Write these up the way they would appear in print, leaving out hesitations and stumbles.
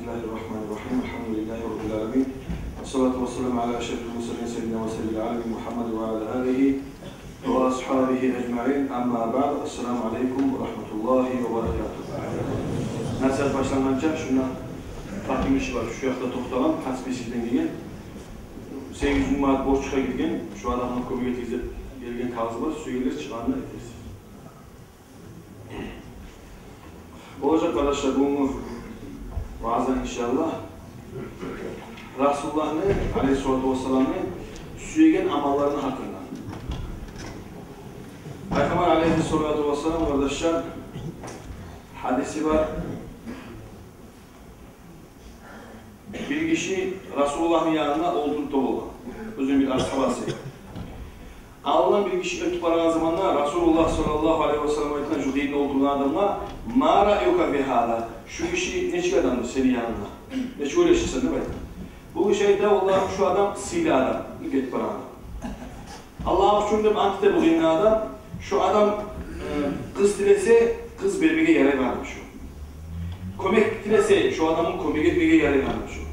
Bismillahirrahmanirrahim. Elhamdülillahi Rabbil alemin. Esselatu vesselamu ala eşrefil murselin seyyidina ve seyyidil alemin Muhammed ve ala alihi ve ashabihi ecmaîn. Amma ba'd. Esselamu aleyküm ve rahmetullahi ve berekatuhu. Nasihat başlanganca şuna takdim işi var. Şu yakta to'xtagan hasbisidan kelgan 800 manat borçqa kirgan şu adamning ko'piga tegizib bergan kağızı var. Suyular chiqqanini aytasiz. Olacak arkadaşlar bunu bazen inşallah Resulullah'ın Aleyhisselatü Vesselam'ın süyegen amallarının hakkında. Peygamber Aleyhisselatü Vesselam kardeşler hadisi var. Bir kişi Resulullah'ın yanına olduğunda olan. Özün bir ashabası. Allah'ın bir kişi ötüp arayan zamanlar Resulullah sallallahu aleyhi ve sellem ayetinden şu dinle olduğunu adamla "Ma ra'yuka bihâda?" Şu kişi neçik adamdır senin yanında? Neçik öyle yaşasın değil mi? Bu şeyde Allah'ım şu adam sili adam, ötüp arayan. Allah'ım şunu antite bulayım adam, şu adam kız dilese kız berbege yere vermiş o. Komik dilese şu adamın komik etmege yere vermiş o.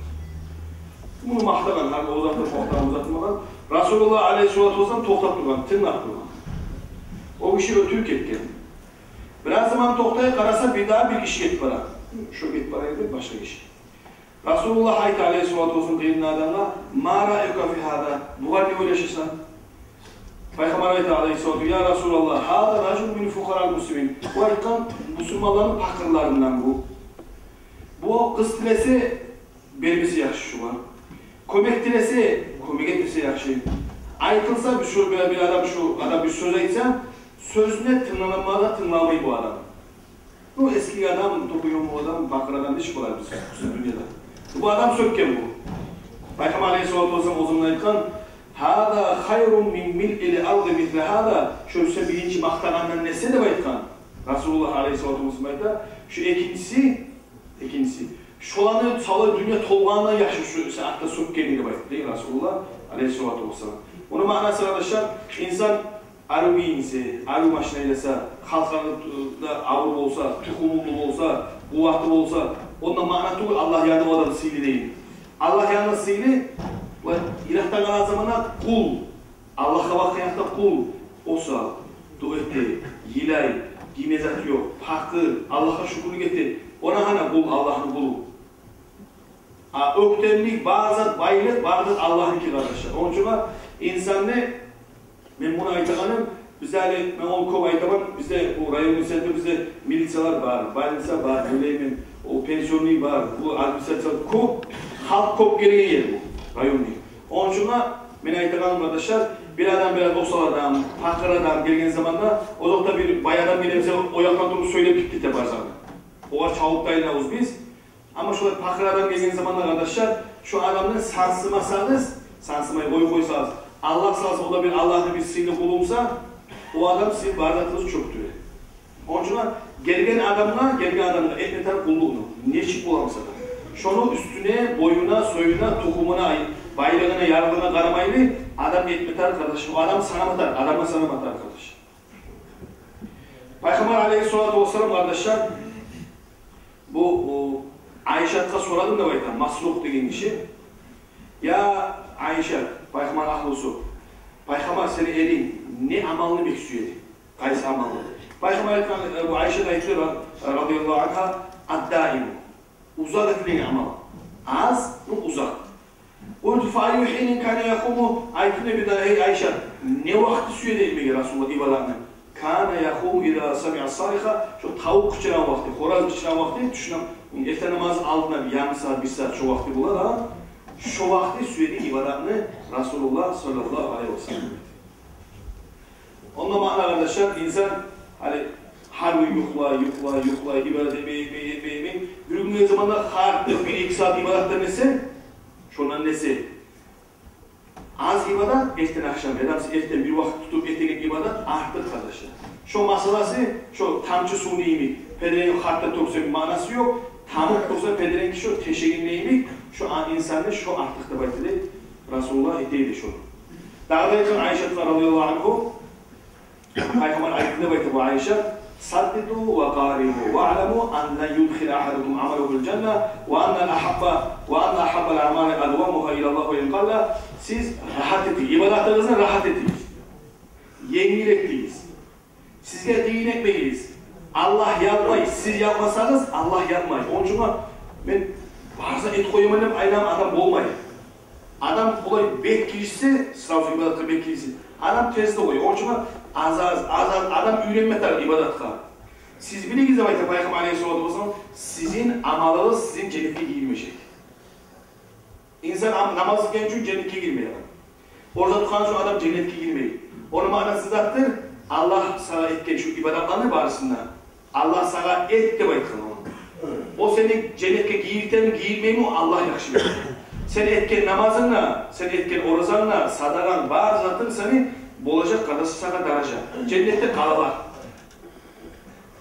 Bunu mahtadan, hani uzatmadan Resulullah Aleyhisselatü Vesselam toxtab durgan, tırnaq durgan. O kişi ötüp ketken. Biraz zaman toxtayıp qarasa bir daha bir kişi getip barar. Şu getip baraydı, başka kişi. Resulullah ayet Aleyhisselatü Vesselam deyilin adamla "Ma ra'yuka fi hâda?" Buğa ne öyleyişirsen? Peygamber ayet Aleyhisselatü "Ya Resulullah, hâda racul min fukaral muslimin." Bu ayetkan Müslümanların fakirlerinden bu. Bu kız dilesi berbisi yaxşı şu var. Komik dilesi komik etmesi yaxşı. Aytılsa bir adam bir söz aytsam, sözüne tınlanmada tınlamayı bu adam. Bu eski adam, dokuyor bu adam, fakir adam iş bular biz dünyada. Bu adam sökken bu. Peygamber Aleyhisselatü Vesselam o zaman aytkan "Hâdâ hayrun min mil'il ardı mitle hâdâ." Şöyle birinci maqtagandan nese de aytkan. Resulullah Aleyhisselatü Vesselam aytkan. Şu ikincisi. Şolanı salı dünya tolğandan yaxşı şu saatte sökkeniyle aytdı değil Resulullah Aleyhisselatü Vesselam. Onun manası arkadaşlar, insan arı giyinse, arı maşına eylese, halklarında ağır olsa, tukumlu olsa, kuvvetli olsa, ondan manası değil, Allah yanında o adam sihli değil. Allah yanında sihli, ilahtan kalan zamana kul, Allah'a bakıyakta kul olsa, dua etti, yilay, giymezat yok, hakkı, Allah'a şükür getir, ona hana kul, Allah'ın kulu. Öktemlik, bazı baylık, bazı Allah'ınki kardeşler. Onun için insan ne? Ben bunu aytaganım, bizde ben onu kop aytamam, bizde bu rayon centrde bizde milisiyalar var, baylıksa var, öyleyim, o pensiyonluğu var, bu administrasyon kop, halk kop geriye yer bu, rayon değil. Onun için ben aytaganım kardeşler, bir adam biraz dostal adam, fakir adam gelgen zamanda, o da bir bayadan bize o yaktan durup söyleyip gitti yaparsan. O var çabuk dayınavuz biz. Ama şu fakir adam gelgen zamanda kardeşler, şu adamını sarsımayı koysanız, Allah salsa o da bir Allah'ın bir sihirli kulumsa, o adam sizin bardakınızı çöktürür. Onun için gelgen adamla etmeter kulluğunu, neşik bulamasa da. Şunu üstüne, boyuna, soyuna, tohumuna, bayrağına, yargına karamaylı adam etmeter kardeşim. O adam sana batar, adama sana batar kardeşim. Peygamber Aleyhisselatü Vesselam kardeşler, bu Ayşe'ye soradım da baytan, Masruh degen kişi. Ya Ayşe, Peygamber ahlusu, Peygamber seni erin, ne amalını bekliyor? Kaysi amalını? Peygamber bu Ayşe'de ayetleri radıyallahu anh'a ad-daim. Uzak edilen amal. Az, uzak. Qultu fa'ayuhinin kana yakumu ayetine bir daha ey Ayşe, ne vakti suya değilmeye Resulullah ibalarına? Kana yakumu ila sami'a sarika, şu tavuk kıçıran vakti, horaz kıçıran vakti, düşünün, ertesi namazın altına bir yarım saat, bir saat şu vakti bular ha. Şu vakti sürekli ibadatını Resulullah sallallahu aleyhi ve sellem. Ondan ma'na arkadaşlar, insan hani harbi yukla, ibadet etmeyi, bir gün zamanda harbi bir iki saat ibadatlar nesi? Şundan nesi? Az ibadat, erten akşam, erten bir vakit tutup ertegen ibadat arttır kardeşler. Şu masalası, şu tamçı su neymi, pederin hartta toksa manası yok. Tamık toksa pederin şu teşekkün neymi, şu an insanı şu artık da baytili Resulullah eteydi şunu. Dağdayken Ayşe radıyallahu anhu, Peygamber ayetinde baytı bu Ayşe, "Saddidu ve qaribu ve a'lemu ta'lamu an la yudkhil ahadukum 'amaluhu al-janna wa anna ahabba al-a'mali adwamuha ila Allah ve qalla. Siz rahat edin, ibadatınızda rahat edin. Yengil ettiniz. Sizge deyin etmeyiz. Allah yapmayı, siz yapmasanız Allah yapmayı. Onun için ben varsa et koyumanım aynen adam olmayı. Adam olay betkilisi, sıraf ibadatı betkilisi. Adam tezde koyuyor. Onun için az adam ürenmeler ibadatka. Siz biliniz de bayta Peygamber Aleyhisselatü Vesselam sizin amalınız sizin cennete girmeyecek. İnsan namaz kılgan için cennete girmeyi. Orada tutan şu adam cennete girmeyi. Onun manası zattır. Allah sana etken şu ibadatlarını barısında. Allah sana et de baytkan onu. O seni cennete giyirten mi giyirmeyi mi Allah yakşı bilir. Sen etken namazınla, sen etken orazanla, sadakan var zaten seni bolacak kadası sana daraja. Cennette kalalar.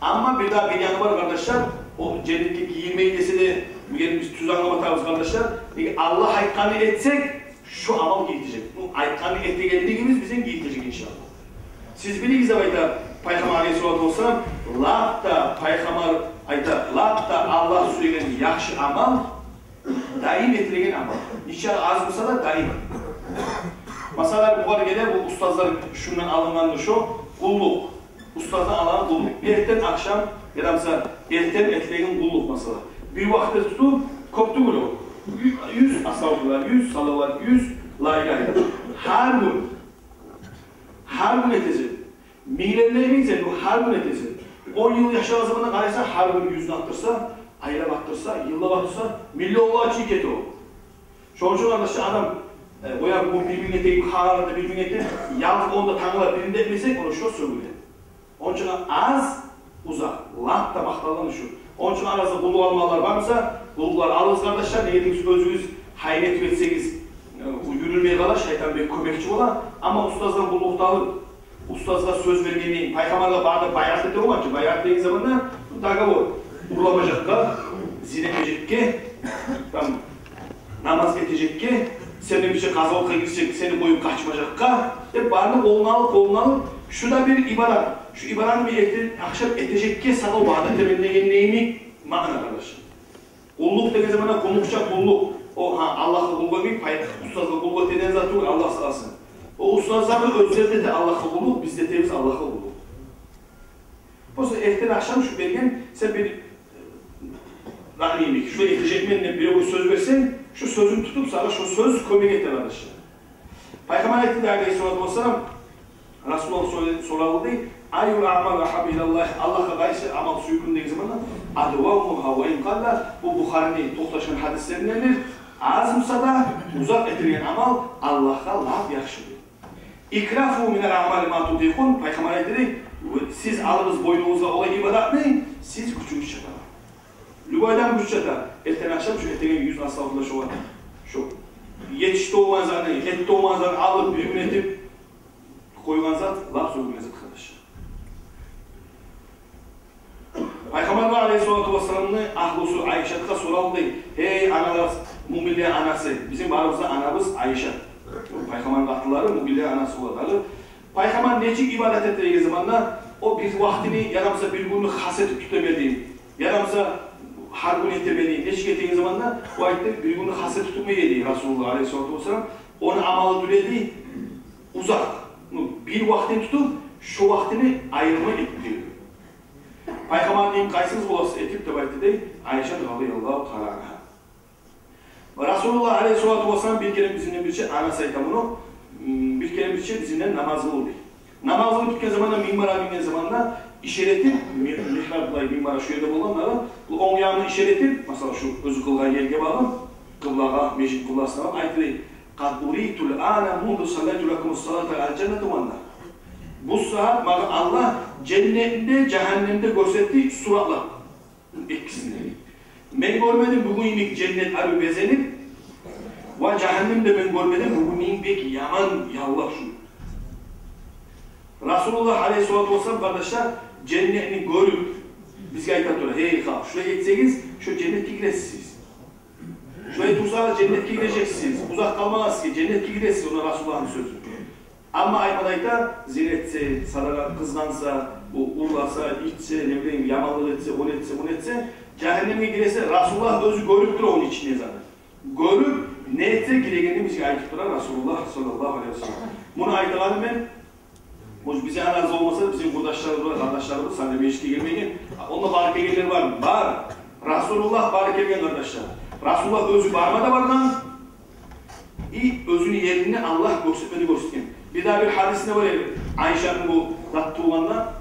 Ama bir daha bir yanı var kardeşler. O cennette giyirmeyi dese de biz tüz anlamatarız kardeşler. Allah haykkanı etsek şu amal giyitecek. Bu haykkanı ette geldiğimiz bizim giyitecek inşallah. Siz biliniz de bayta Peygamber Aleyhisselatü Vesselam lapta Peygamber ayta lapta Allah söyleyen yakşı amal daim ettiren amal. İnşallah az olsa da daim. Mesela bu var gelir bu ustazlar şundan alınandı şu kulluk. Ustazdan alan kulluk. Erten akşam ya da mesela erten ettiren kulluk mesela. Bir vakti tutup koptu kulluk. 100 asavlar, 100 salavat, 100 la ilahe illallah. Her gün etesi. Milyonlarımızın bu her gün etesi. 10 yıl yaşadığı zamanına karaysa her gün 100'ünü attırsa, ayla baktırsa, yılla baktırsa, milyonlar çiğ eti o. Şu arkadaşlar adam o ya bu birbirine deyip kararında birbirine deyip yalnız onda tanrılar birinde etmesek onu şu söylüyor. Onun için az uzak, lat da baktalanı şu. Onun için arasında kulluk almalar varsa kulluklar alırız kardeşler. Ne yediniz özünüz hayret etseniz yürülmeye kadar şeytan bir kömekçi olan ama ustazdan kullukta alın. Ustazda söz vermeyi, Peygamber'le bağda bayat eder olan ki bayat dediğin zaman da daga o uğramayacakka, zinetecekki, namaz edecekki, senin bir şey kazalıkla girecek, seni koyup kaçmayacakka, bağını kolunu alıp, şu da bir ibadat. Şu ibadanı bir akşam edecekki, sana o bağda temeline gelmeyimi mağına kardeşim. Kulluk dediğin zaman konukça kulluk. O Allah'a kulluk değil, ustazla kulluk dediğin zaten Allah sağlasın. O ustazların özlerinde de Allah'a kulluk, biz de temiz Allah'a kulluk. Bu sefer erken akşam şu belgen, sen bir rahmiyim, şuraya yetecekmenle bir söz versen, şu sözünü tutup sana şu söz kömek et arkadaşlar. Peygamber Aleyhisselatü Vesselam Resulullah soruldu. Ayyul a'mal ahabbi ilallah. Allah'a karşı amal suykun dediği zaman advamuha ve in qalla. Bu Buhari'nin toxtaşan hadislerindendir. Azımsa da uzak ettiren amal Allah'a laf yakışır. İkrafu minel a'mali ma tudikun. Peygamber dedi, siz alınız boynunuzda olay ibadat ne? Siz küçük çatar. Lübaydan güç çatar. Erten akşam şu ertegen 100 asfaltında şu var. Şu yetişti olman zaten, etti olman zaten alıp bir gün etip koyulan zat laf söyleyemez arkadaşlar. Peygamber Aleyhisselatü Vesselam'ın ahlusu Ayşe'ye soruldu. Hey analar, müminlerin anası. Bizim aramızda anamız Ayşe. Peygamber'in atlıları müminlerin anası olarak. Peygamber necik ibadet ettiği zamanda o bir vaktini yanımıza bir günlük haseti tutamediği, yanımıza her gün etmediği, necik ettiği zamanda o ayette bir günlük haseti tutmayı Resulullah Aleyhisselatü Vesselam onu amalı düledi uzak. Bir vaktini tutup şu vaktini ayrımı etti. Peygamber'in kaysınız olası etip de belki de Ayşe radıyallahu ta'ala. Resulullah Aleyhisselatü Vesselam bir kere bizimle bir şey ana saytamını bir kere bir şey bizimle namazı oldu. Namazı bitken zamanında minbara bindiğin zamanında işaretip mihrabla minbara şu yerde bulunanlara on yanını işaretip mesela şu özü kılgan yerge bağlı kıblağa, meşit kıblasına bak ayet değil. قَدْ اُرِيتُ الْآنَ مُنْدُ سَلَّيْتُ لَكُمُ الصَّلَاةَ الْجَنَّةُ وَالنَّارِ. Bu saat Allah cennette, cehennemde gösterdiği suratlar. İkisini. Ben görmedim bugün inik cennet arı bezenip ve cehennemde ben görmedim bugün inik yaman yallah şu. Resulullah Aleyhisselatü Vesselam kardeşler cennetini görüp bizge aytatıyor. Hey ha şuraya geçseniz şu cennete giresiz. Şuraya dursanız cennete gideceksiniz. Uzak kalmaz ki cennete gidesiniz ona Resulullah'ın sözü. Ama aymadayda zinetse, sadaka kızgansa, bu urlasa, içse, ne bileyim yamanlık etse, onu etse, bunu etse, cehenneme girese Resulullah özü görüp durur onun içine zaten. Görüp ne etse giregenini bize ayıp durar Resulullah sallallahu aleyhi ve sellem. Bunu ayıtaladım ben. Bize razı olmasa bizim kurdaşlarımız, kardeşlerimiz sadece meclise girmeyin. Onunla barike gelenler var mı? Var. Resulullah barike gelen kardeşler. Resulullah özü barmada var lan. Özünü yerini Allah gösterken. Bir daha bir hadisine var ya, Ayşe'nin bu zat tuğanında,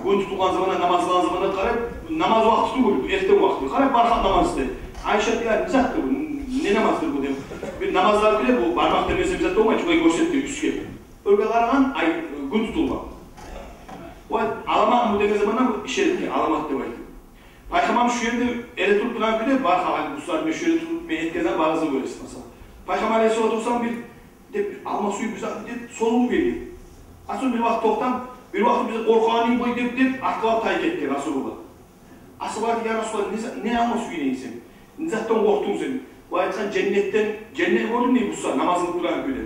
gün tutulan zamanında, namaz kılan zamanında karab, namaz vakti tuğul, erken vakti. Karab barkat namazı dedi. Ayşe diyor, bizattır bu, ne namazdır bu dedim. Bir namazlar bile bu, barmak demesi bizattı olmayı, çünkü gösterdi, üskep. Öyle karaman, gün tutulma. O alamat bu deme zamanında bu işaretli, alamat demek. Payhamam şu yerde ele tutup duran bile var hali, bu saat şu yerde tutup bir etkezen bazı böylesin mesela. Payhamam aleyhisselatü olsam bir alma suyu bize solunu veriyor. Aslında bir vakit toktan, bir vakit bize korkanı boyu deyip arkalıp tayik etti Resulullah. Asıl var ki ya Resulullah ne alma suyu neysin? Ne zaten korktun sen? Bu ayet sen cennetten, cennet gördün ne bu saat namazını duran bile.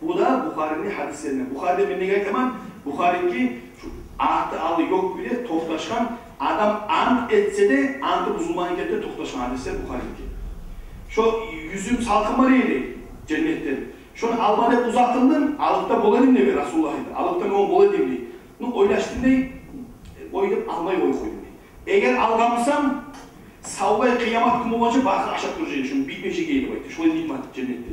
Bu da Bukhari'nin hadislerinden. Bukhari'de ben ne gerek hemen? Bukhari'ninki şu artı alı yok bile toktaşkan adam ant etse de antı buzulmanın getire toktaşkan hadisler Bukhari'ninki. Şu yüzüm salkınma neydi cennetten? Şunu almada uzattırdın, alıkta bolayım ne be Resulullah'ydı. Alıkta ne on bolayım diye. Bunu oylaştın diye, oylayıp almayı oy koydum diye. Eğer algamsam, savvaya kıyamet kimi olacak, bakı aşağı duracağını şunu bitmeyecek geydi baydı. Şöyle değil mi cennette?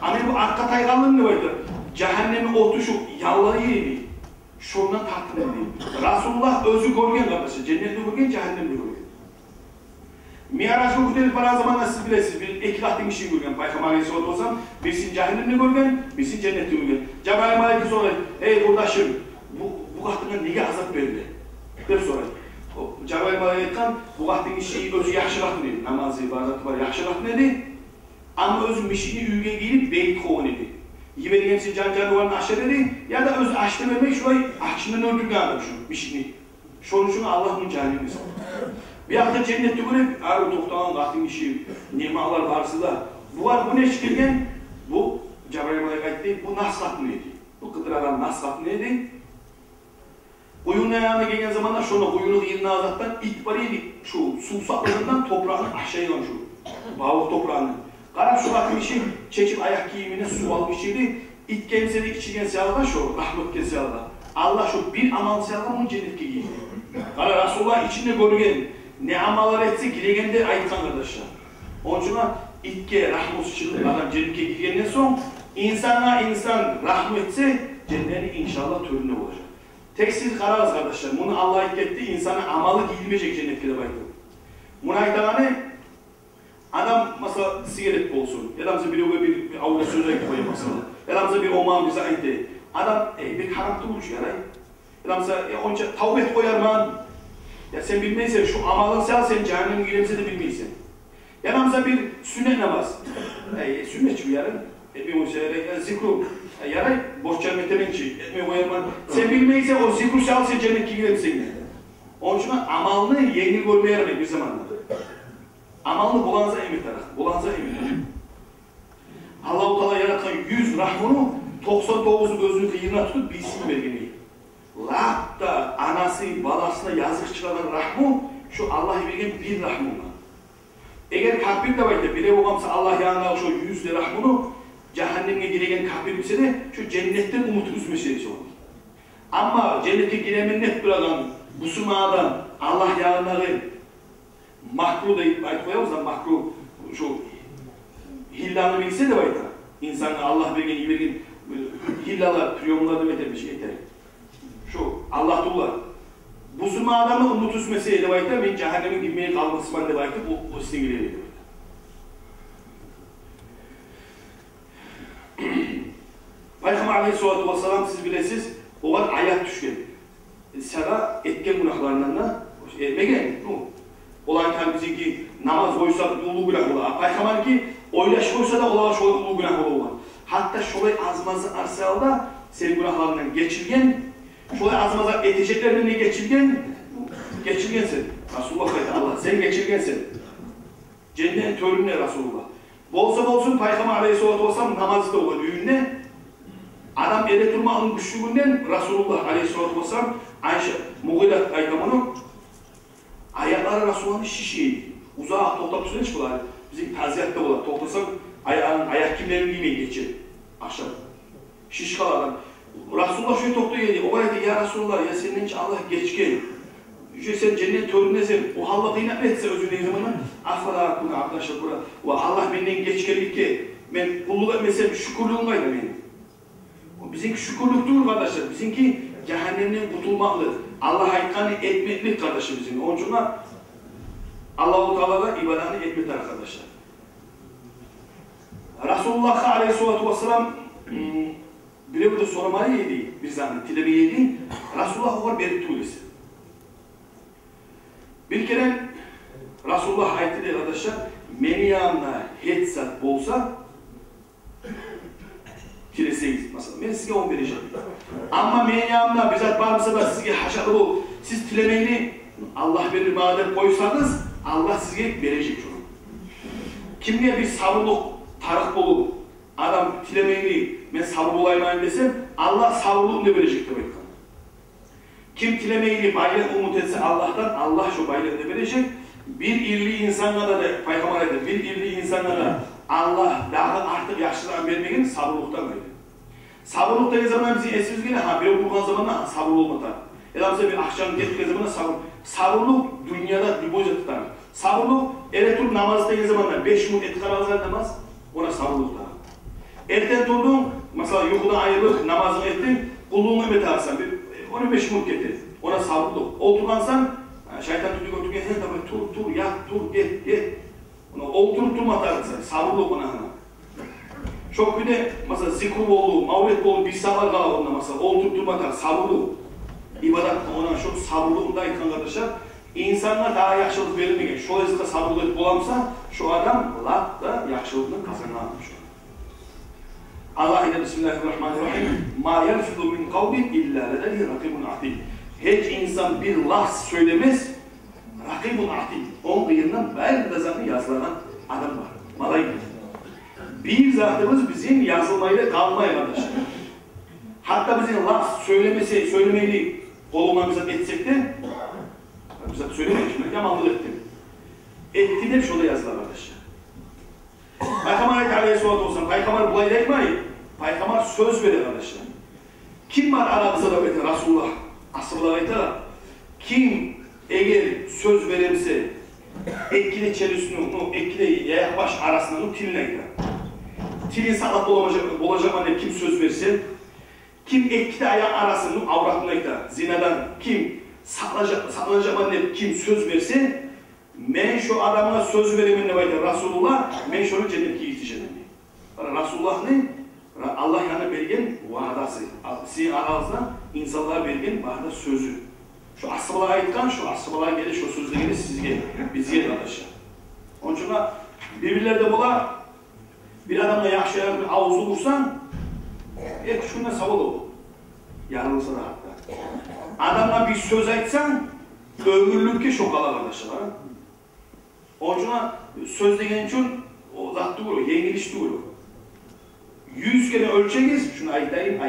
Ama bu arka tayganlığın ne baydı? Cehennemin otu şu yalları yedi. Şundan tahtını dedi. Resulullah özü görgen kardeşi. Cennette görgen, cehennemde görgen. Mi'raç'ı okuduğunuz para zamanla siz bilesiniz. Bir ikilahtın işini görgen. Peygamber Aleyhisselatü olsam, birisi cehennemde görgen, birisi cennette görgen. Cebrail Maliki sorar, ey kardeşim, bu kahtına neye azap verildi? Der sorar. Cebrail Malik'ten bu kahtın işi özü yaxşılaq dedi. Namazı, ibadatı var, yaxşılaq dedi. Ama özü mişini üyge giyip beyt koğun dedi. Yibergensi can olanı aşağı dedi, ya da özü açtı vermek şurayı açından öldürge adam şu mişini. Şunun Allah'ın cehennemi sanır. Bir hafta cennette görüp, ağrı tohtalan kahtın işi, nimalar varsa da, bu var, bu ne çıkırken? Bu, Cebrail Malik'e değil, bu naslat neydi? Bu kıdıradan naslat neydi? Kuyunun ayağına gelen zamanlar şuna kuyunun yerine azattan it var yedi, şu su saplarından toprağını aşağıya şu, bağlık toprağını. Karab şu bakım işi çekip ayak giyimine su alıp içirdi, it gemsedi içi gensi alda şu, rahmet gensi alda. Allah şu bir amal seyalda bunu cennetke giydi. Kara Resulullah içinde görgen, ne amallar etse giregende ayıkan kardeşler. Onun için itke, rahmet çıkıp adam cennetke girgenden son, insana insan rahmetse cenneti inşallah töründe olacak. Tekstil kararız kardeşler, bunu Allah etti, insana amalı giyilmeyecek cennetke de baydı. Buna ayıtanı, adam mesela sigaret olsun, ya da mesela bir avla sözü koyuyor mesela, ya da mesela bir oman bize ayıttı. Adam bir haram tutmuş yaray. Ya da mesela onca tavbet koyar man. Ya sen bilmeysen şu amalın sen cehennem giremse de bilmeysen. Ya da mesela bir sünnet namaz. Sünnetçi bir yaray. Etmiyor o şeylere, zikru. Yaray, boş çelmetemençi, etmiyor o yarman. Sen bilmeysen o zikru sen cennet giremsen. Onun için amalını yengil görmeye yaramayın bir zamanlar. Amalını bulanıza emir taraf, bulanıza emir taraf. Allah-u Teala yaratan 100 rahmunu 99'un gözünü kıyırına tutup bilsin vergemeyi. Hatta anası, balasına yazık çıkaran rahmu, şu Allah'ı vergen bir rahmuna. Eğer kahpir de var bile babamsa Allah yanına şu 100 rahmunu cehenneme giregen kahpir bilse de şu cennetten umutu üzmesi olur. Ama cennete giremeyen bir adam, bu sumadan Allah yanına mahkru deyip ayet koyamaz da mahkru şu hillanı bilse de var ya insanlar Allah vergen, iyi vergen hillalar, triyonlar demek bir şey yeter. Şu Allah dullar. Bu zulma adamı umut üzmesi de var ya ben cehennemin girmeye kalması var da var ya o sinirleri. Peygamber Aleyhisselatü Vesselam siz bilesiz o kadar ayet düşken. Sana etken günahlarından da etmegen. Olayken bizimki namaz koysa ulu günah ola. Peygamber ki oylaş koysa da ola şöyle ulu günah ola. Hatta şöyle azmazı arsalda senin günahlarından geçirgen, şöyle azmazı eteceklerden ne geçirgensen. Resulullah kaydı Allah, sen geçirgensin. Cennet törünle Resulullah. Bolsa bolsun Peygamber Aleyhisselatü Vesselam namazı da ola düğünde. Adam ere durmağının güçlüğünden Resulullah Aleyhisselatü Vesselam Ayşe Muğilat aytamını ayakları Resulullah'ın şişiydi. Uzağa toktap süreç bular. Bizim taziyatta bular. Toktasam ayak kimlerini giymeye geçer. Aşağı. Şiş kalan. Resulullah şöyle toktu geldi. O kadar dedi ya Resulullah ya senin için Allah geç gel. Sen cennet töründesin. O Allah kıymet etse özünü zamanla. Afala kuna abla şükura. Ve Allah benden geç gelip ki ben kulluk etmesem şükürlüğüm kaydı benim. Bizimki şükürlük değil kardeşler. Bizimki cehennemden kurtulmaklı. Allah'a aytkanı etmeklik kardeşim bizim. Onun için Allah-u Teala'da ibadetini etmektir arkadaşlar. Resulullah Aleyhisselatü Vesselam bir de sormayı yedi, bir zahmet tilemi yedi. Resulullah var beri tuğlesi. Bir kere Resulullah ayeti de arkadaşlar, meni yanına hetsat bolsa tileseyiz. Mesela ben size 10 vereceğim. Ama meni yanına bizzat varsa da size haşalı bol. Siz tilemeyi Allah verir madem koysanız Allah size verecek şunu. Kimliğe bir sabırlık tarık bulup adam tilemeyi ben sabır olayım desem Allah sabırlığını da verecek demek. Kim tilemeyi bayrak umut etse Allah'tan Allah şu bayrağı da verecek. Bir irli insana da paygamber eder. Bir irli insana da Allah daha artık yaşlıdan vermeyin sabırlıktan verir. Sabırlıkta ne zaman bizi esimiz gene ha bir okuduğun zamanla sabırlı olmadan. Ya da bir akşam gittiği zamanla sabır. Sabırlık dünyada bir boyca tutar. Sabırlık eretur namazda ne zamanla 5 minut etkar alacak namaz ona sabırlık da. Erten durdun mesela yukarıda ayrılık namazını ettin kulluğunu emet alsan 15 minut getir. Ona sabırlık. Oturgansan şeytan tutuyor götürgen her tabi tur yat dur get. Onu oturup durmatarsan sabırlık ona. Çok bir de mesela zikr bolu, mavret bolu bir sabar kala onda mesela oturup durmatar sabırlık. İbadet ona çok sabırlığındayken arkadaşlar insanlar daha yaşlılık verilmegen. Şu yüzden sabırlık bulamsa şu adam laf da yaşlılığını kazanamamış. Allah ile Bismillahirrahmanirrahim. Ma yelfidu min kavlin illa ledeyhi rakibun atid. Hiç insan bir laf söylemez. Rakibun atid. Onun kıyından belki de zaten yazılan adam var. Malayı. Bir zatımız bizim yazılmayla kalmaya arkadaşlar. Hatta bizim laf söylemeyi olmamıza etsek de bize söylemedik mi? Yamanlık ettim. Etti de şurada yazılar arkadaşlar. Peygamber Aleyhisselatü olsun. Peygamber bulay değil mi? Peygamber söz verir arkadaşlar. Kim var aramızda da verir? Resulullah. Asırlar ayetler. Kim eğer söz verirse etkili çelisini, etkili yayak baş arasında tiline gider. Tilin sağlık olacak anne kim söz verirse kim etkili ayak arasının avratına gider. Zinadan kim saklanacak anne kim söz verirse men şu adamına söz veriminde baydı Resulullah, men şunu cennetki yetişeceğim. Resulullah ne? Allah yanına vergen vaadası. Sizin aranızda insanlara vergen vaada sözü. Şu asıbalığa aytkan, şu asıbalığa gelir, şu sözle gelir, siz gelin. Biz gelin arkadaşlar. Onun için birbirlerde bola bir adamla yaşayan bir avuzu vursan şundan savul olur. Yarılırsa da hatta. Adamla bir söz aytsan ömürlükke şok alır arkadaşlar. Onun için söz degen için o zat doğru, yengiliş doğru. 100 kere ölçeniz, şunu aytayım.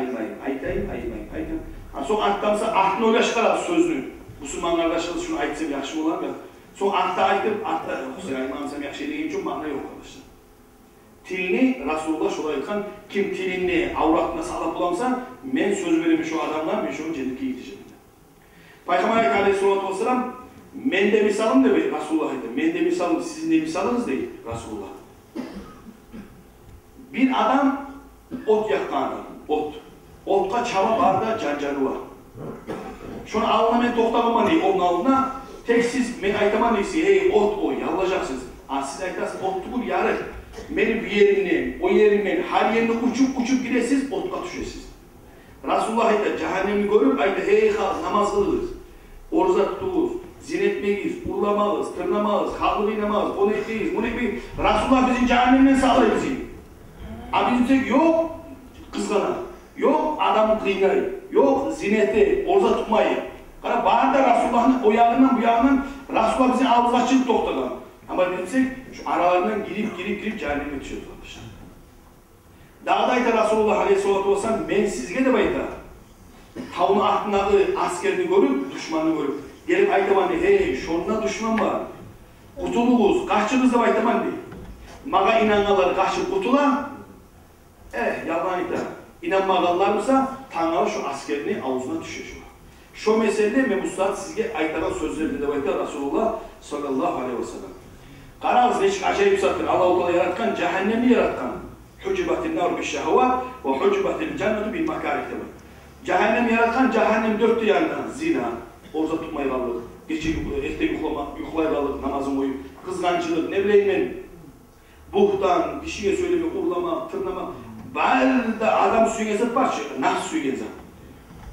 Son aktamsa ahtını öyle çıkarar sözünü. Müslüman kardeşler şunu aytsam yaxşı olar mı? Son ahta aytıp, ahta aytmasam yaxşı degen için ma'na yok arkadaşlar. Tilini Resulullah şolay aytkan, kim tilini avratına sağlap bulamsa, men söz verimi şu adamlar, men şunu cennetke yetişeceğim. Peygamber Aleyhisselatü Vesselam, men de misalım da değil, Resulullah aytır. Men de misalım, sizin de misalınız değil, Resulullah. Bir adam, ot yakkan adam, ot. Otka çava barda cancanı var. Şunu alına men toxtamama ney, onun alına, tek siz men aytaman neysi, hey ot o, yallacaksınız. Siz aytasınız, ot tuğul yarı. Benim o yerimden, her yerine uçup gidesiz, otka düşesiz. Resulullah ayta, cehennemi görüp ayta, hey namaz kılırız, oruza tutuğuz, zin etmeyiz, urlamağız, tırnamağız, kallı inamağız, onu etmeyiz, bunu etmeyiz. Resulullah bizim cehennemden sağlayır bizi. Bizim tek yok, kızgana, yok adamı kıynayı, yok zineti, oruza tutmayı. Kana bağırda Resulullah'ın o yanından bu yanından Resulullah bizi ağzı açıp toxtadan. Ama bilsek şu aralarından girip cehenneme düşüyoruz arkadaşlar. Dağda ayta Rasulullah Aleyhisselatü Vesselam, men sizge de bayta. Tavını ahtındağı askerini görüp, düşmanını görüp, gelip aytaman de, hey, şonuna düşman var. Kutuluğuz, kaçınız da baytaman de. Mağa inananlar kaçıp kutula, yalan ayta. İnanmağanlarımsa, Tanrı şu askerini ağzına düşür. Şu meselede ve Mustafa sizge aytaran sözlerinde de bayta Rasulullah sallallahu aleyhi ve sellem. Qarağız neçik acayip zatdır. Allah-u Teala yaratkan, cehennemi yaratkan. Hucubatil nar bi şehvat ve hucubatil cennetu bil makarih demek. Cehennem yaratkan, cehennem dörtte yandan. Zina, orada tutmayı kalır. Geçi ehte yuhlayı kalır, namazın boyu. Kızgancılık, ne bileyim ben. Buhtan, kişiye söylemek, uğurlamak, tırnamak. Bari adam suyun ezat var şey, nah suyun ezat.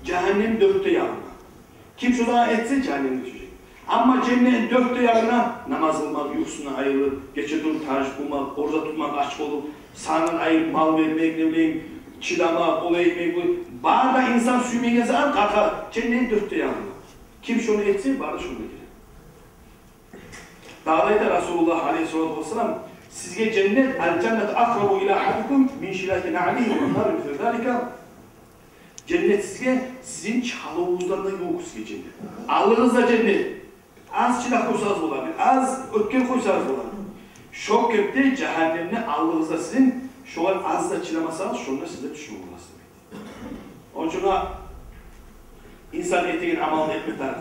Cehennem dörtte yandan. Kim şu zaman etse cehenneme düşecek. Ama cennetin dörtte yanına namaz kılmak, uykusuna ayrılır, gece durup tarih bulmak, orada tutmak, aç olup, sağından ayırıp mal vermek, ne bileyim, çıdamak, olay etmek, bağda insan suyumu gezer, kalkar, cennetin dörtte yanına. Kim şunu etse, bağda şunu gelir. Dağdayda Resulullah Aleyhisselatü Vesselam, sizge cennet, el-cennet akrabu ila hadikum min şilâki na'lihi ve nar ve zâlika. Cennet sizge, sizin çalığınızdan da yok sizge cennet. Allah'ınızda cennet. Az çilak koysanız olabilir, az ötken koysanız olabilir. Şok köpte cehennemle Allah'ınızda sizin, şu an az da çilamasanız, şununla size düşman olasınız. Onun için insan eteğin amalını etmekten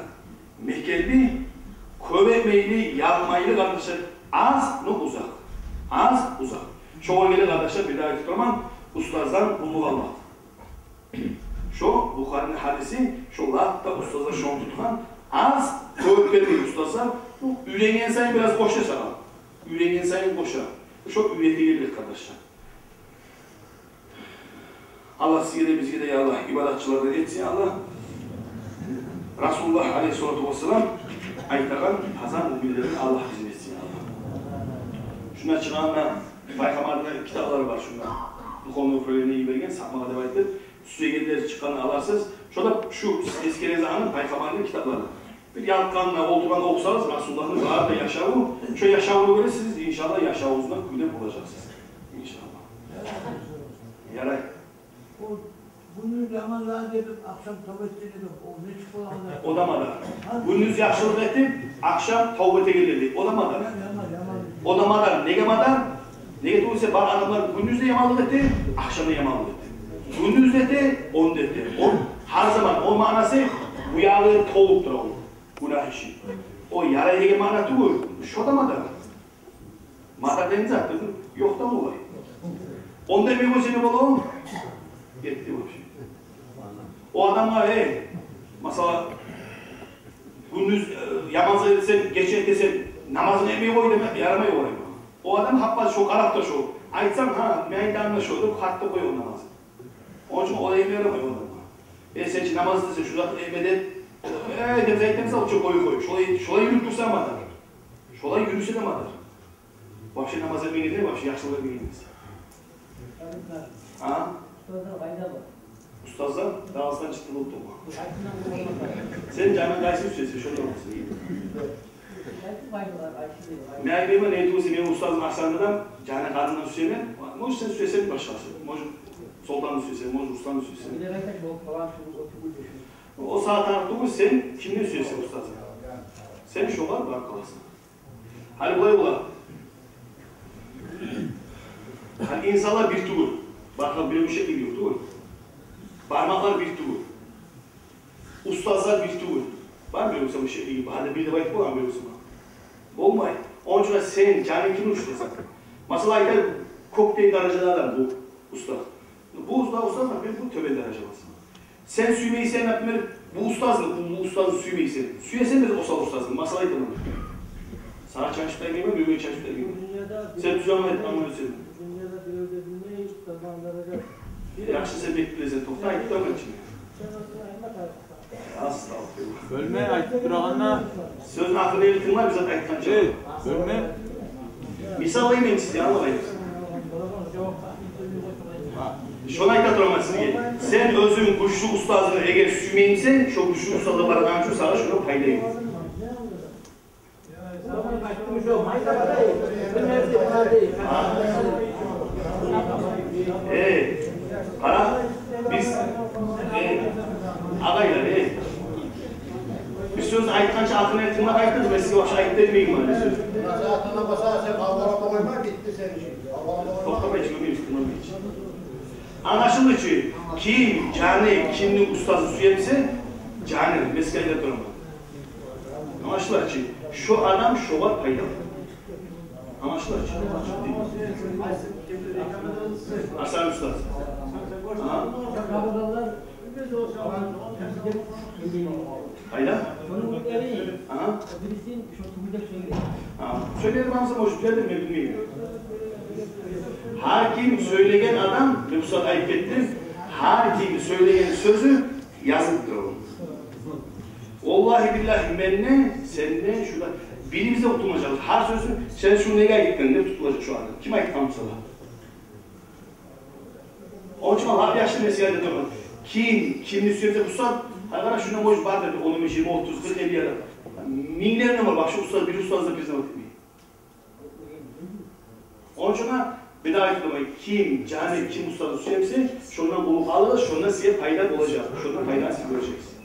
mehkelli, kövemeyle, yağmaylı kardeşler az no uzak. Az uzak. Şoğulgeli kardeşler bir daha tutamam, ustazdan umlu kalmak. Şu Bukhari'nin hadisi, şu latta ustazlar şoğun tutman, az kövemeyle ustazlar, ürengen sayın biraz boşa sana. Ürengen sayın boşa. Şu üyeti gelir kardeşler. Allah size de bizge de ya Allah, ibadatçılardan etsin ya Allah. Resulullah Aleyhisselatü Vesselam aytakan Hazan müminlerini Allah izin etsin ya Allah. Şuna çıkanla Peygamber'de kitapları var şunlar. Bu konuda problemine iyi belgen, sapmağa devam ettir. Süregeller çıkanı alarsınız. Şurada şu eski Reza'nın Peygamber'in kitapları. Bir yalkanla, olduğundan okusanız Resulullah'ın var da yaşağı, şu yaşağını göre siz inşallah yaşağınızdan güne bulacaksınız. İnşallah. Yaray. Gündüz Ramazan edip akşam tövbete edip o ne çıkıyor? Odamada. Gündüz yaşlılık edip akşam tövbete gelirdik. Odamada. Odamada. Nege tuğse bar adamlar gündüz de yamallık etti, akşam da yamallık etti. Gündüz dedi, on dedi. Her zaman o manası bu yağı tavuktur o. Günah işi. O yara yege manası bu. Şu odamada. Mada deniz attı. Yok da mı olay? Onda bir bu seni bulalım. Gitti bu şey. O adamlar mesela gündüz yamazı etsen, geç etsen namazını emeği koy demek, yaramayı koy. O adam hatta şu Arap'ta şu. Aytsam meydanına şu da hatta koy o namazı. Onun için o da emeği yaramıyor o adamlar. Sen için namazı desen, şu zaten emeğde demzeytten sal çok koy. Şolay yürütürse ama da. Şolay yürüse de ama da. Başka namazı emeği değil, başka yaşlılar emeğiniz. Ha? Ustazlar dağısından çıktı buldu mu? Sen canın kaysın süresi, şöyle olmasın. Meğerime ne diyorsa benim ustazım aksanlıdan canın kadından sürene, moş sen süresen başkası. Moş soldan süresen, moş ustan süresen. O saat tarafta sen kimden süresen ustazım? Sen şu var bırak kalasın. Hadi kolay ola. Hadi insanlar bir tur. Bakın bir şey biliyor, değil mi? Parmaklar bir tur. Ustazlar bir tur. Var mı yoksa bir şey iyi? Hadi bir de vakit olan bir yoksa. Olmay. Onun için sen canın kimi uçtuysan. Mesela ayda kokteyl derecelerden bu usta. Bu usta mı? Bu töbel derece var. Sen suymayı sen yapmayı, bu ustaz mı? Bu ustazın suymayı sen. Suyesen de o ustaz mı? Mesela ayda mı? Sana çalışıplar gibi mi? Büyüğe çalışıplar gibi mi? Sen düzenle et, anlıyor sen. Yaxşı sen bekliyorsun, toxta ayıp da mı için? Asla. Bölme ayıp durağına... Sözün hakkını elitinler bize ayıptan çıkıyor. Evet, bölme... Misal ayımayın size, anlamayın. Şuna ayıpta duramazsın ki. Sen özün kuşlu ustazını eğer süymeyinsen, şu kuşlu ustazı baradan şu sana şunu paydayım. Kara, biz ağaylar, bir söz aytkanca altına ettiğinde aytırız, ben size başa ayıp etmeyeyim bana bir söz. Zaten basar sen Allah'a koyma bitti senin için. Toplama için, ömür için. Anlaşıldı ki, kim, cani, kimlik ustası suyemse, cani, meskelede durma. Anlaşılır ki, şu adam şova paydalı. Anlaşılır ki. Hasan Usta. Hayda? Söyleyelim hamza boşluk geldi mi bilmiyorum. Hakim söyleyen adam, ve bu saat ayıp ettim, hakim söyleyen sözü yazıktır oğlum. Vallahi billahi benimle, seninle şurada, birimizde tutulacağız. Her sözü, sen şu neye gittin, ne tutulacak şu anda? Kim ayıp tamsa? Onun için Allah yaşlı meselede durma. Kimini söylese bu saat, hayvana şuna boş var dedi, 10, 20, 30, 40, 50 adam. Minlerine var, bak şu ustaz, bir ustaz da bir zaman etmeyin. Onun için bir daha ayıklamayın. Kim, cani, kim ustazı söylese, şundan bulup alır, şundan size payda olacak. Şundan payda size göreceksiniz.